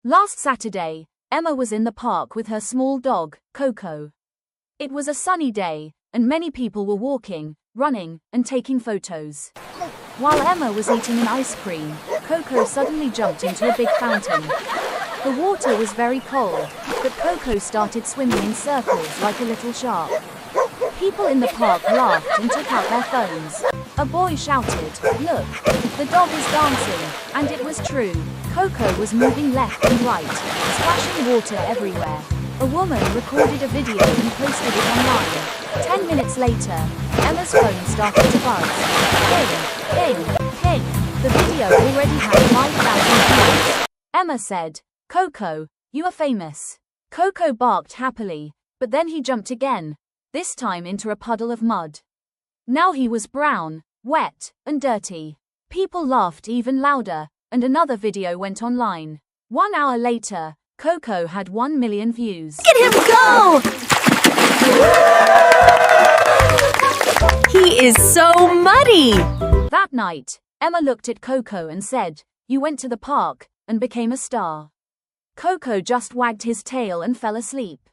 Last Saturday, Emma was in the park with her small dog, Coco. It was a sunny day, and many people were walking, running, and taking photos. While Emma was eating an ice cream, Coco suddenly jumped into a big fountain. The water was very cold, but Coco started swimming in circles like a little shark. People in the park laughed and took out their phones. A boy shouted, "Look, the dog is dancing," and it was true. Coco was moving left and right, splashing water everywhere. A woman recorded a video and posted it online. 10 minutes later, Emma's phone started to buzz. Ping, ping, ping. The video already had 5,000 views. Emma said, "Coco, you are famous." Coco barked happily, but then he jumped again, this time into a puddle of mud. Now he was brown, wet, and dirty. People laughed even louder, and another video went online. 1 hour later, Coco had 1 million views. Look at him go! He is so muddy! That night, Emma looked at Coco and said, "You went to the park and became a star." Coco just wagged his tail and fell asleep.